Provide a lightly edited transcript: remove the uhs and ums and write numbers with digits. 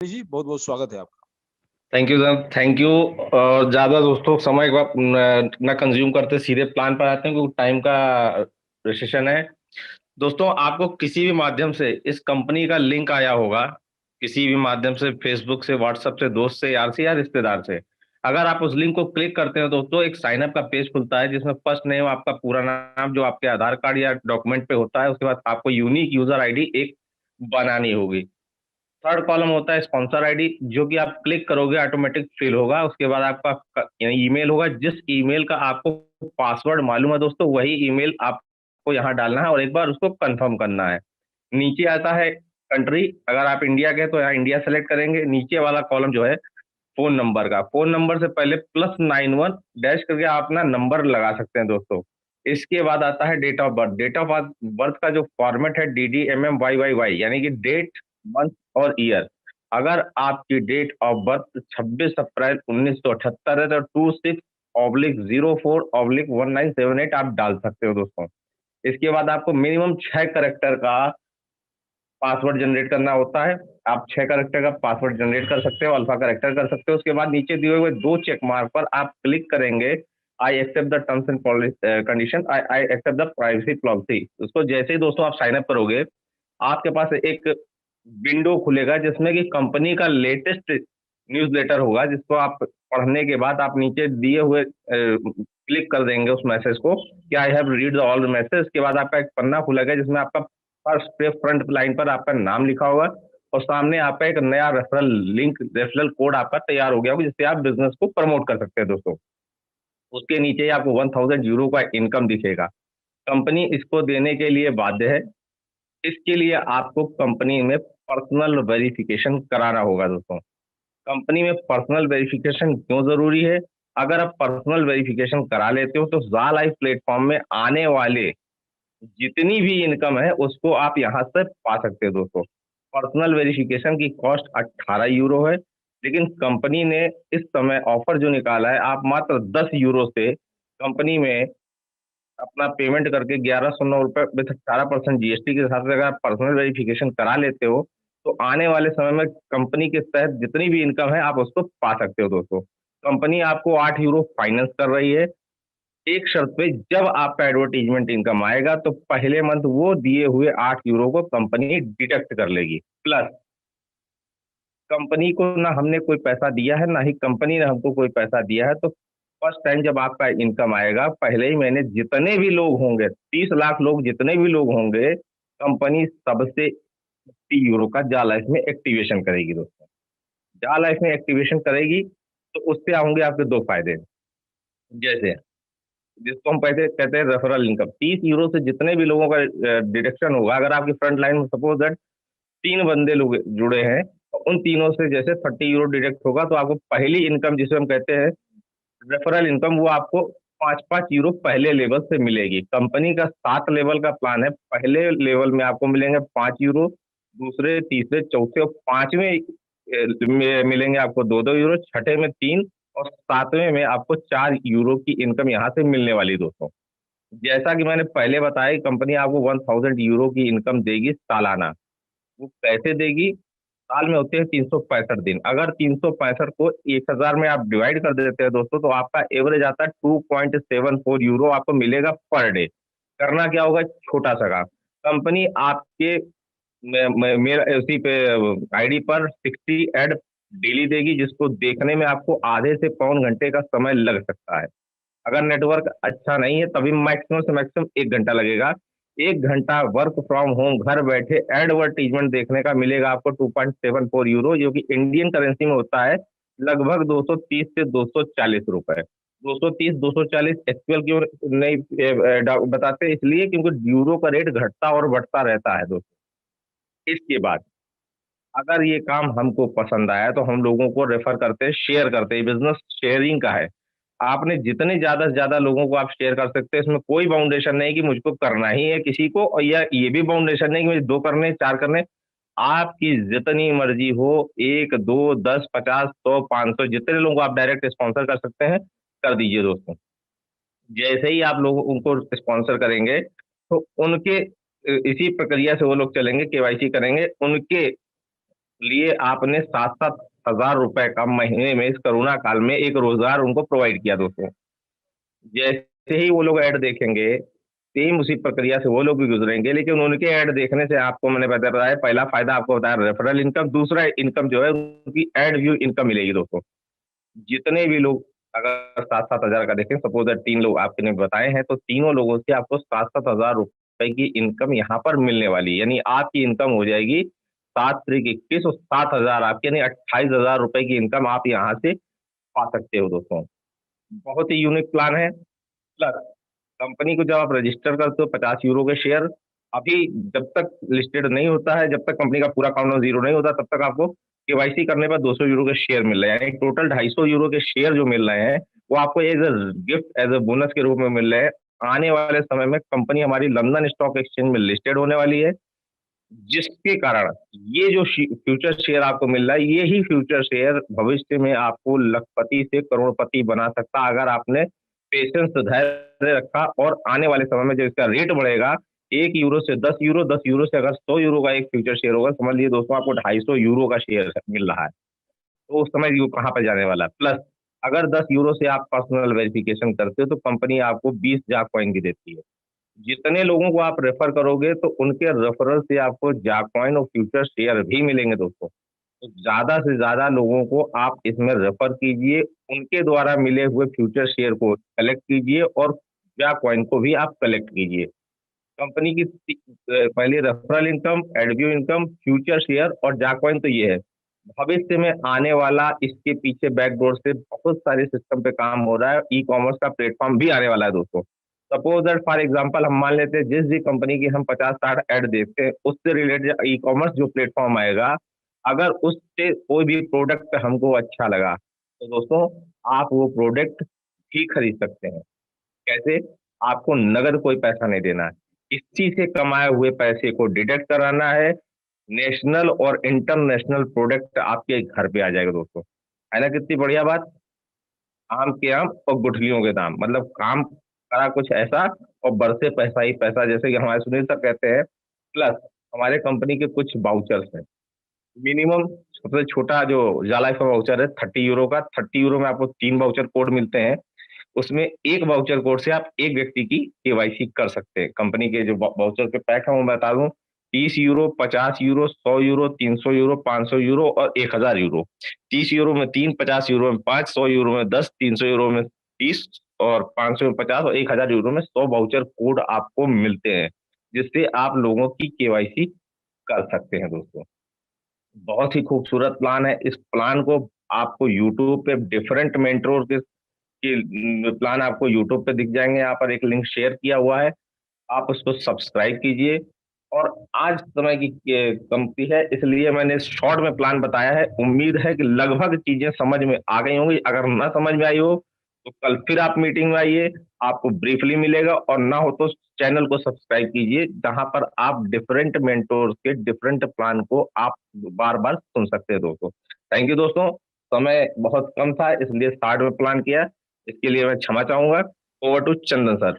जी बहुत बहुत स्वागत है आपका। Thank you sir, thank you. और ज़्यादा दोस्तों समय का न कंज्यूम करते सीधे प्लान पर आते हैं क्योंकि टाइम का रिस्ट्रिक्शन है। दोस्तों, आपको किसी भी माध्यम से इस कंपनी का लिंक आया होगा, किसी भी माध्यम से, फेसबुक से, व्हाट्सएप से, दोस्त से, यार से या रिश्तेदार से। अगर आप उस लिंक को क्लिक करते हैं दोस्तों, एक साइन अप का पेज खुलता है जिसमें फर्स्ट नेम, आपका पूरा नाम जो आपके आधार कार्ड या डॉक्यूमेंट पे होता है, उसके बाद आपको यूनिक यूजर आईडी एक बनानी होगी। थर्ड कॉलम होता है स्पॉन्सर आईडी, जो कि आप क्लिक करोगे ऑटोमेटिक फिल होगा। उसके बाद आपका ईमेल होगा, जिस ईमेल का आपको पासवर्ड मालूम है दोस्तों, वही ईमेल आपको यहाँ डालना है और एक बार उसको कंफर्म करना है। नीचे आता है कंट्री, अगर आप इंडिया के हैं तो यहाँ इंडिया सेलेक्ट करेंगे। नीचे वाला कॉलम जो है फोन नंबर का, फोन नंबर से पहले +91 डैश करके आप अपना नंबर लगा सकते हैं दोस्तों। इसके बाद आता है date of birth. Date of birth का जो फॉर्मेट है DDMMYYY, यानी कि डेट, मंथ और ईयर। अगर आपकी डेट ऑफ बर्थ 26 अप्रैल 1978 है तो 26/04/1978 आप डाल सकते हो दोस्तों। इसके बाद आपको मिनिमम 6 करेक्टर का पासवर्ड जनरेट करना होता है। आप 6 करेक्टर का पासवर्ड जनरेट कर सकते हो, अल्फा करेक्टर कर सकते हो। उसके बाद नीचे दिए हुए 2 चेक मार्क पर आप क्लिक करेंगे, I accept the terms and condition, I accept the privacy policy. उसको जैसे ही दोस्तों आप साइन अप करोगे, आपके पास एक विंडो खुलेगा जिसमें कि कंपनी का लेटेस्ट न्यूज़लेटर होगा, जिसको आप पढ़ने के बाद आप नीचे दिए हुए क्लिक कर देंगे उस मैसेज को कि I have read all message. के बाद आपका एक पन्ना खुलेगा जिसमें आपका फर्स्ट पे फ्रंट लाइन पर आपका नाम लिखा होगा और सामने आपका एक नया रेफरल लिंक, रेफरल कोड आपका तैयार हो गया होगा, जिससे आप बिजनेस को प्रमोट कर सकते हैं दोस्तों। उसके नीचे ही आपको 1000 यूरो का इनकम दिखेगा। कंपनी इसको देने के लिए बाध्य है। इसके लिए आपको कंपनी में पर्सनल वेरिफिकेशन कराना होगा दोस्तों। कंपनी में पर्सनल वेरिफिकेशन क्यों जरूरी है? अगर आप पर्सनल वेरिफिकेशन करा लेते हो तो जा लाइफ प्लेटफॉर्म में आने वाले जितनी भी इनकम है उसको आप यहाँ से पा सकते हो दोस्तों। पर्सनल वेरिफिकेशन की कॉस्ट 18 यूरो है, लेकिन कंपनी ने इस समय ऑफर जो निकाला है, आप मात्र 10 यूरो से कंपनी में अपना पेमेंट करके 1109 रुपये विथ 18% जीएसटी के साथ अगर आप पर्सनल वेरिफिकेशन करा लेते हो तो आने वाले समय में कंपनी के तहत जितनी भी इनकम है आप उसको पा सकते हो दोस्तों। कंपनी आपको 8 यूरो फाइनेंस कर रही है, एक शर्त पे, जब आपका एडवर्टीजमेंट इनकम आएगा तो पहले मंथ वो दिए हुए 8 यूरो को कंपनी डिडक्ट कर लेगी। प्लस कंपनी को ना हमने कोई पैसा दिया है, ना ही कंपनी ने हमको कोई पैसा दिया है। तो फर्स्ट टाइम जब आपका इनकम आएगा, पहले ही महीने जितने भी लोग होंगे, 30 लाख लोग जितने भी लोग होंगे, कंपनी सबसे 80 यूरो का जाला इसमें एक्टिवेशन करेगी दोस्तों। जाला इसमें एक्टिवेशन करेगी तो उससे होंगे आपके दो फायदे। जैसे, जिसको हम पैसे कहते हैं रेफरल इनकम, 30 यूरो से जितने भी लोगों का डिडक्शन होगा, अगर आपकी फ्रंट लाइन में सपोज दैट 3 बंदे लोग जुड़े हैं तो उन तीनों से जैसे 30 यूरो डिडक्ट होगा तो आपको पहली इनकम जिसे हम कहते हैं रेफरल इनकम, वो आपको 5-5 यूरो पहले लेवल से मिलेगी। कंपनी का 7 लेवल का प्लान है। पहले लेवल में आपको मिलेंगे 5 यूरो, दूसरे, तीसरे, चौथे और पांचवें में मिलेंगे आपको 2-2 यूरो, छठे में 3 और सातवें में आपको 4 यूरो की इनकम यहाँ से मिलने वाली दोस्तों। जैसा कि मैंने पहले बताया, कंपनी आपको 1000 यूरो की इनकम देगी सालाना। वो कैसे देगी? साल में होते हैं 365 दिन। अगर 365 को 1000 में आप डिवाइड कर देते हैं दोस्तों तो आपका एवरेज आता है 2.74 यूरो आपको मिलेगा पर डे। करना क्या होगा? छोटा सा काम। कंपनी आपके मेरा उसी पे आईडी पर 60 ऐड डेली देगी, जिसको देखने में आपको आधे से पौन घंटे का समय लग सकता है। अगर नेटवर्क अच्छा नहीं है तभी मैक्सिमम से मैक्सिमम 1 घंटा लगेगा। 1 घंटा वर्क फ्रॉम होम घर बैठे एडवर्टीजमेंट देखने का मिलेगा आपको 2.74 यूरो, जो कि इंडियन करेंसी में होता है लगभग 230 से 240 रुपए। 230 240 एक्चुअल क्यों नहीं बताते? इसलिए क्योंकि यूरो का रेट घटता और बढ़ता रहता है दोस्तों। इसके बाद अगर ये काम हमको पसंद आया तो हम लोगों को रेफर करते हैं, शेयर करते हैं। बिजनेस शेयरिंग का है। आपने जितने ज्यादा से ज्यादा लोगों को आप शेयर कर सकते हैं। इसमें कोई बाउंडेशन नहीं कि मुझको करना ही है किसी को, और या ये भी बाउंडेशन नहीं कि मुझे 2 करने, 4 करने। आपकी जितनी मर्जी हो, 1, 2, 10, 50, 100, 500 जितने लोगों को आप डायरेक्ट स्पॉन्सर कर सकते हैं, कर दीजिए दोस्तों। जैसे ही आप लोग उनको स्पॉन्सर करेंगे तो उनके इसी प्रक्रिया से वो लोग चलेंगे, केवाईसी करेंगे, उनके लिए आपने 7-7 हज़ार रुपए का महीने में इस कोरोना काल में एक रोजगार उनको प्रोवाइड किया दोस्तों। जैसे ही वो लोग ऐड देखेंगे, सेम उसी प्रक्रिया से वो लोग भी गुजरेंगे, लेकिन उनके ऐड देखने से आपको मैंने बताया, पहला फायदा आपको बताया रेफरल इनकम, दूसरा इनकम जो है उनकी एड व्यू इनकम मिलेगी दोस्तों। जितने भी लोग अगर 7-7 हज़ार का देखें, सपोज दैट 3 लोग आपने बताए हैं, तो तीनों लोगों से आपको 7-7 हज़ार रुपए की इनकम यहाँ पर मिलने वाली है। यानी आपकी इनकम हो जाएगी 7 त्रिक 21 और 7 हज़ार आपके, यानी 28 हज़ार रुपए की इनकम आप यहाँ से पा सकते हो दोस्तों। बहुत ही यूनिक प्लान है। प्लस कंपनी को जब आप रजिस्टर करते हो 50 यूरो के शेयर, अभी जब तक लिस्टेड नहीं होता है, जब तक कंपनी का पूरा काउंट जीरो नहीं होता, तब तक आपको केवाईसी करने पर 200 यूरो के शेयर मिल रहे हैं, यानी टोटल 250 यूरो के शेयर जो मिल रहे हैं, वो आपको as a gift, as a bonus के रूप में मिल रहे हैं। आने वाले समय में कंपनी हमारी लंदन स्टॉक एक्सचेंज में लिस्टेड होने वाली है, जिसके कारण ये जो फ्यूचर शेयर आपको मिल रहा है, ये ही फ्यूचर शेयर भविष्य में आपको लखपति से करोड़पति बना सकता है, अगर आपने पेशेंस धैर्य रखा। और आने वाले समय में जब इसका रेट बढ़ेगा, 1 यूरो से 10 यूरो, 10 यूरो से अगर 100 यूरो का एक फ्यूचर शेयर होगा, समझ लीजिए दोस्तों आपको 250 यूरो का शेयर मिल रहा है। तो उस समय वो कहाँ पर जाने वाला है। प्लस अगर 10 यूरो से आप पर्सनल वेरिफिकेशन करते हो, तो कंपनी आपको 20 जाक कॉइन भी देती है। जितने लोगों को आप रेफर करोगे, तो उनके रेफरल से आपको जाक कॉइन और फ्यूचर शेयर भी मिलेंगे दोस्तों। तो ज्यादा से ज्यादा लोगों को आप इसमें रेफर कीजिए, उनके द्वारा मिले हुए फ्यूचर शेयर को कलेक्ट कीजिए और जाक कॉइन को भी आप कलेक्ट कीजिए। कंपनी की पहले referral income, एडव्यू income, future share और जाक कॉइन तो ये है। भविष्य में आने वाला इसके पीछे बैकडोर से बहुत सारे सिस्टम पे काम हो रहा है, ई कॉमर्स का प्लेटफॉर्म भी आने वाला है दोस्तों। सपोज दैट फॉर एग्जांपल हम मान लेते हैं, जिस भी कंपनी की हम 50-60 ऐड देखते हैं, उससे रिलेटेड ई कॉमर्स जो प्लेटफॉर्म आएगा, अगर उससे कोई भी प्रोडक्ट हमको अच्छा लगा, तो दोस्तों आप वो प्रोडक्ट भी खरीद सकते हैं। कैसे? आपको नगद कोई पैसा नहीं देना है, इसी से कमाए हुए पैसे को डिडक्ट कराना है। नेशनल और इंटरनेशनल प्रोडक्ट आपके घर पे आ जाएगा दोस्तों। है ना कितनी बढ़िया बात। आम के आम और गुठलियों के दाम, मतलब काम करा कुछ ऐसा और बरसे पैसा ही पैसा, जैसे कि हमारे सुनील सर कहते हैं। प्लस हमारे कंपनी के कुछ बाउचर्स हैं। मिनिमम सबसे छोटा जो जाला का वाउचर है 30 यूरो का, 30 यूरो में आपको 3 वाउचर कोड मिलते हैं। उसमें एक वाउचर कोड से आप एक व्यक्ति की केवाईसी कर सकते हैं। कंपनी के जो वाउचर के पैक है वो मैं बता दूं, 30 euro, 50 euro, 100 euro, 300 euro, 500 euro और 1000 यूरो। 30 यूरो में 3, 50 यूरो में 5, 100 यूरो में 10, 300 यूरो में 30 और 500 में 50 और 1000 यूरो में 100 वाउचर कोड आपको मिलते हैं, जिससे आप लोगों की केवाईसी कर सकते हैं दोस्तों। बहुत ही खूबसूरत प्लान है। इस प्लान को आपको यूट्यूब पे डिफरेंट मेंटोर के प्लान आपको यूट्यूब पे दिख जाएंगे। यहाँ पर एक लिंक शेयर किया हुआ है, आप उसको सब्सक्राइब कीजिए। और आज समय की कंपनी है, इसलिए मैंने शॉर्ट में प्लान बताया है। उम्मीद है कि लगभग चीजें समझ में आ गई होंगी। अगर ना समझ में आई हो, तो कल फिर आप मीटिंग में आइए, आपको ब्रीफली मिलेगा। और ना हो तो चैनल को सब्सक्राइब कीजिए, जहां पर आप डिफरेंट मेंटोर के डिफरेंट प्लान को आप बार बार सुन सकते हैं दोस्तों। थैंक यू दोस्तों। समय बहुत कम था, इसलिए 60 में प्लान किया। इसके लिए मैं क्षमा चाहूंगा। Over to Chandan sir.